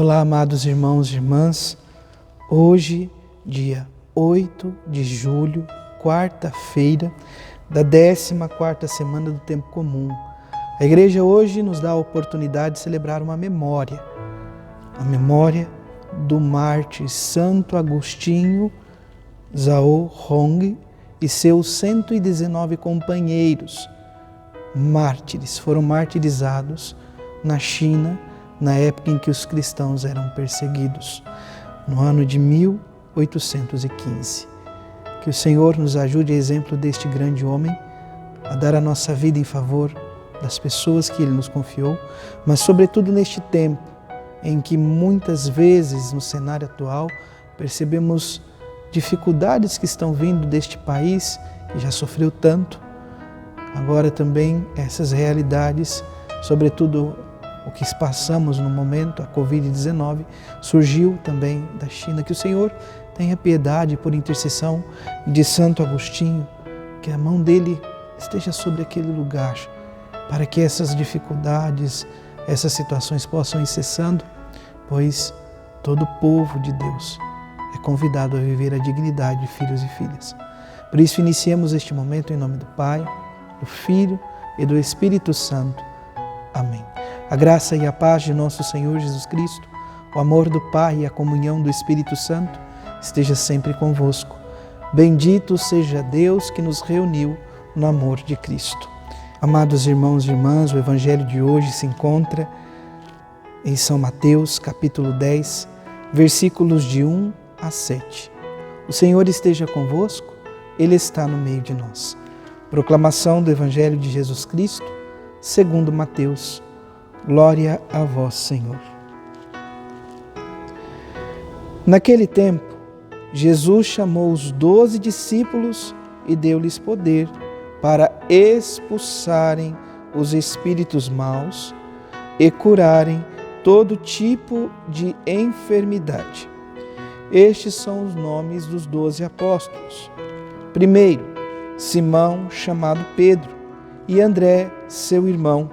Olá, amados irmãos e irmãs. Hoje, dia 8 de julho, quarta-feira da 14ª semana do Tempo Comum. A Igreja hoje nos dá a oportunidade de celebrar uma memória. A memória do mártir Santo Agostinho Zhao Hong e seus 119 companheiros mártires. Foram martirizados na China, na época em que os cristãos eram perseguidos, no ano de 1815. Que o Senhor nos ajude, a exemplo deste grande homem, a dar a nossa vida em favor das pessoas que Ele nos confiou, mas sobretudo neste tempo em que muitas vezes no cenário atual percebemos dificuldades que estão vindo deste país que já sofreu tanto. Agora também essas realidades, sobretudo o que passamos no momento, a Covid-19, surgiu também da China. Que o Senhor tenha piedade por intercessão de Santo Agostinho, que a mão dele esteja sobre aquele lugar, para que essas dificuldades, essas situações possam ir cessando, pois todo o povo de Deus é convidado a viver a dignidade de filhos e filhas. Por isso, iniciemos este momento em nome do Pai, do Filho e do Espírito Santo. Amém. A graça e a paz de nosso Senhor Jesus Cristo, o amor do Pai e a comunhão do Espírito Santo esteja sempre convosco. Bendito seja Deus que nos reuniu no amor de Cristo. Amados irmãos e irmãs, o Evangelho de hoje se encontra em São Mateus, capítulo 10, versículos de 1 a 7. O Senhor esteja convosco, Ele está no meio de nós. Proclamação do Evangelho de Jesus Cristo, segundo Mateus. Glória a vós, Senhor. Naquele tempo, Jesus chamou os 12 discípulos e deu-lhes poder para expulsarem os espíritos maus e curarem todo tipo de enfermidade. Estes são os nomes dos 12 apóstolos. Primeiro, Simão, chamado Pedro, e André, seu irmão,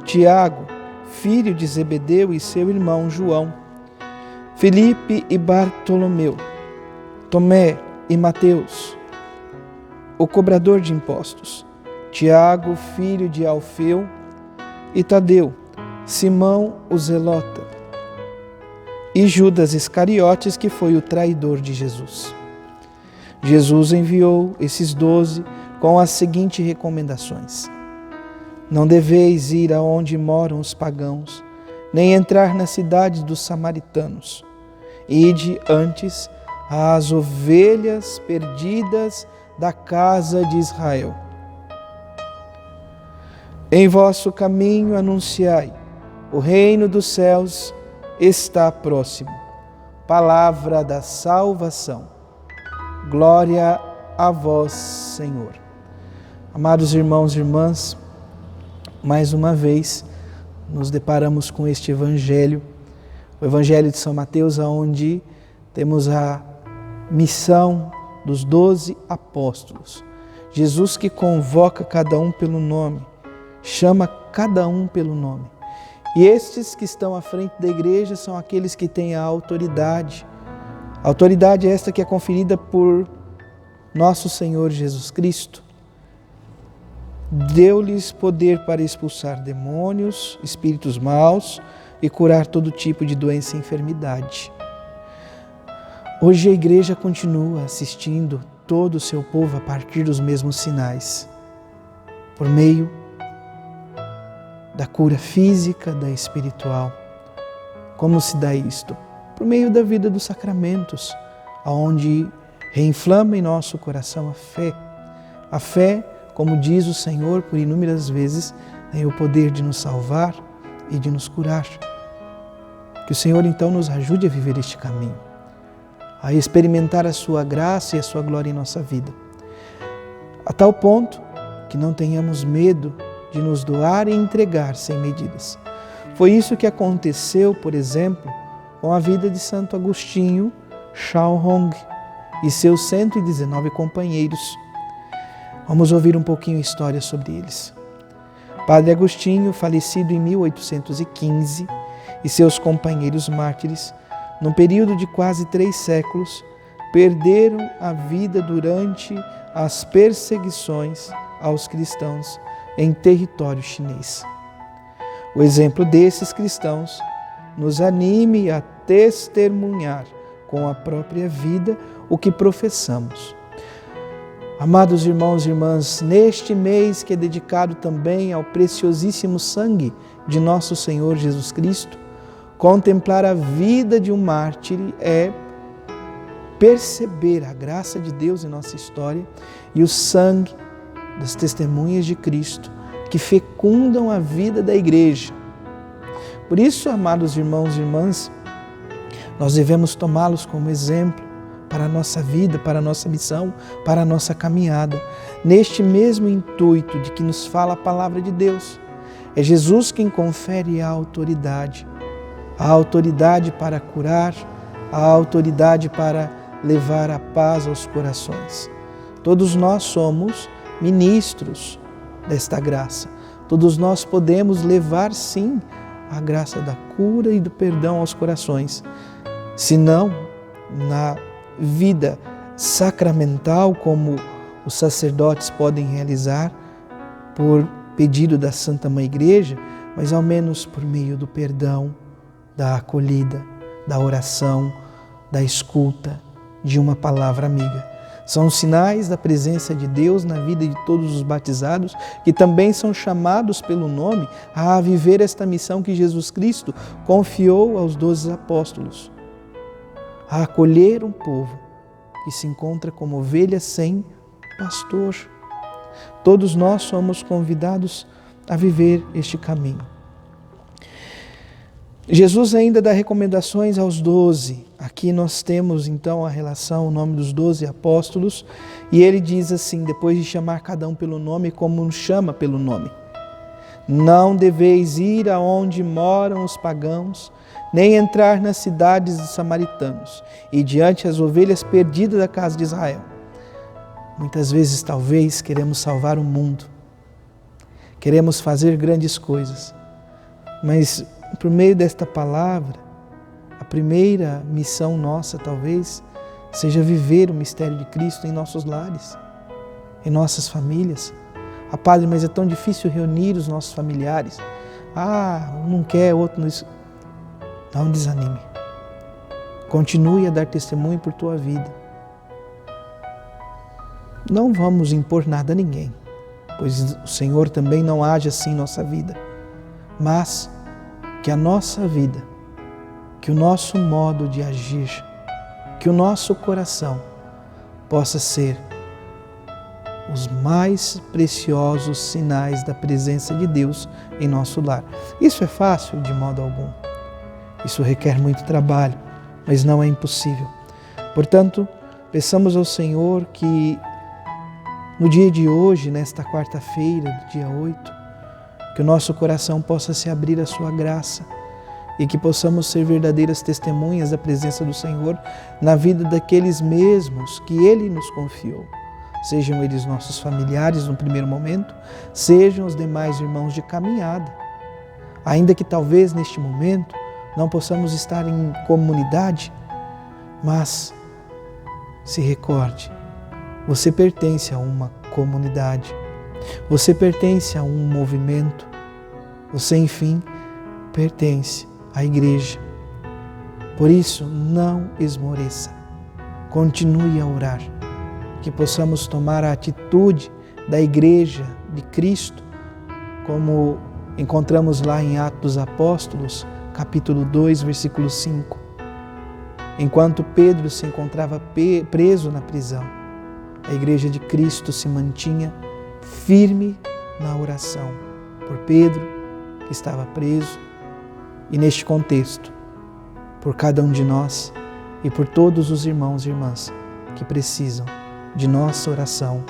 Tiago, filho de Zebedeu, e seu irmão João, Filipe e Bartolomeu, Tomé e Mateus, o cobrador de impostos, Tiago, filho de Alfeu, e Tadeu, Simão o Zelota, e Judas Iscariotes, que foi o traidor de Jesus. Jesus enviou esses 12 com as seguintes recomendações: não deveis ir aonde moram os pagãos, nem entrar nas cidades dos samaritanos. Ide antes às ovelhas perdidas da casa de Israel. Em vosso caminho anunciai: o reino dos céus está próximo. Palavra da salvação. Glória a vós, Senhor. Amados irmãos e irmãs, mais uma vez nos deparamos com este Evangelho, o Evangelho de São Mateus, onde temos a missão dos 12 apóstolos. Jesus que convoca cada um pelo nome, chama cada um pelo nome. E estes que estão à frente da igreja são aqueles que têm a autoridade. A autoridade é esta que é conferida por nosso Senhor Jesus Cristo. Deu-lhes poder para expulsar demônios, espíritos maus e curar todo tipo de doença e enfermidade. Hoje a igreja continua assistindo todo o seu povo a partir dos mesmos sinais, por meio da cura física, da espiritual. Como se dá isto? Por meio da vida dos sacramentos, onde reinflama em nosso coração a fé. A fé, como diz o Senhor por inúmeras vezes, tem o poder de nos salvar e de nos curar. Que o Senhor então nos ajude a viver este caminho, a experimentar a sua graça e a sua glória em nossa vida, a tal ponto que não tenhamos medo de nos doar e entregar sem medidas. Foi isso que aconteceu, por exemplo, com a vida de Santo Agostinho Zhao Hong e seus 119 companheiros. Vamos ouvir um pouquinho a história sobre eles. Padre Agostinho, falecido em 1815, e seus companheiros mártires, num período de quase 3 séculos, perderam a vida durante as perseguições aos cristãos em território chinês. O exemplo desses cristãos nos anime a testemunhar com a própria vida o que professamos. Amados irmãos e irmãs, neste mês que é dedicado também ao preciosíssimo sangue de nosso Senhor Jesus Cristo, contemplar a vida de um mártir é perceber a graça de Deus em nossa história e o sangue das testemunhas de Cristo que fecundam a vida da igreja. Por isso, amados irmãos e irmãs, nós devemos tomá-los como exemplo para a nossa vida, para a nossa missão, para a nossa caminhada, neste mesmo intuito de que nos fala a palavra de Deus. É Jesus quem confere a autoridade para curar, a autoridade para levar a paz aos corações. Todos nós somos ministros desta graça. Todos nós podemos levar, sim, a graça da cura e do perdão aos corações. Se não, na vida sacramental, como os sacerdotes podem realizar por pedido da Santa Mãe Igreja, mas ao menos por meio do perdão, da acolhida, da oração, da escuta, de uma palavra amiga. São sinais da presença de Deus na vida de todos os batizados, que também são chamados pelo nome a viver esta missão que Jesus Cristo confiou aos 12 apóstolos, a acolher um povo que se encontra como ovelha sem pastor. Todos nós somos convidados a viver este caminho. Jesus ainda dá recomendações aos 12. Aqui nós temos então a relação, o nome dos 12 apóstolos, e ele diz assim, depois de chamar cada um pelo nome, como nos chama pelo nome: não deveis ir aonde moram os pagãos, nem entrar nas cidades dos samaritanos, e diante as ovelhas perdidas da casa de Israel. Muitas vezes, talvez, queremos salvar o mundo, queremos fazer grandes coisas, mas por meio desta palavra, a primeira missão nossa, talvez, seja viver o mistério de Cristo em nossos lares, em nossas famílias. Ah, Padre, mas é tão difícil reunir os nossos familiares. Um não quer, outro não... Não desanime. Continue a dar testemunho por tua vida. Não vamos impor nada a ninguém, pois o Senhor também não age assim em nossa vida. Mas que a nossa vida, que o nosso modo de agir, que o nosso coração possa ser os mais preciosos sinais da presença de Deus em nosso lar. Isso é fácil de modo algum. Isso requer muito trabalho, mas não é impossível. Portanto, peçamos ao Senhor que no dia de hoje, nesta quarta-feira, do dia 8, que o nosso coração possa se abrir à sua graça e que possamos ser verdadeiras testemunhas da presença do Senhor na vida daqueles mesmos que Ele nos confiou. Sejam eles nossos familiares no primeiro momento, sejam os demais irmãos de caminhada. Ainda que talvez neste momento não possamos estar em comunidade, mas se recorde, você pertence a uma comunidade, você pertence a um movimento, você, enfim, pertence à igreja. Por isso, não esmoreça, continue a orar, que possamos tomar a atitude da igreja de Cristo, como encontramos lá em Atos dos Apóstolos, capítulo 2, versículo 5. Enquanto Pedro se encontrava preso na prisão, a igreja de Cristo se mantinha firme na oração por Pedro, que estava preso, e neste contexto, por cada um de nós e por todos os irmãos e irmãs que precisam de nossa oração,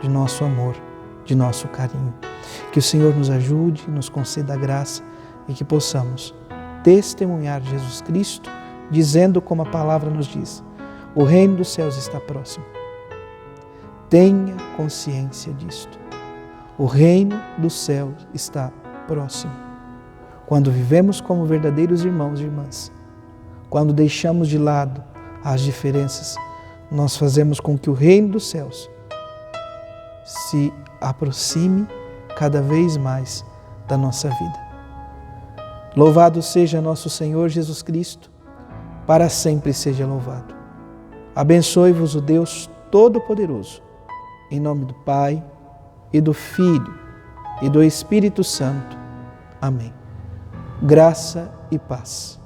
de nosso amor, de nosso carinho. Que o Senhor nos ajude, nos conceda a graça e que possamos testemunhar Jesus Cristo, dizendo como a palavra nos diz: o reino dos céus está próximo. Tenha consciência disto. O reino dos céus está próximo. Quando vivemos como verdadeiros irmãos e irmãs, quando deixamos de lado as diferenças, nós fazemos com que o reino dos céus se aproxime cada vez mais da nossa vida. Louvado seja nosso Senhor Jesus Cristo, para sempre seja louvado. Abençoe-vos o Deus Todo-Poderoso, em nome do Pai, e do Filho, e do Espírito Santo. Amém. Graça e paz.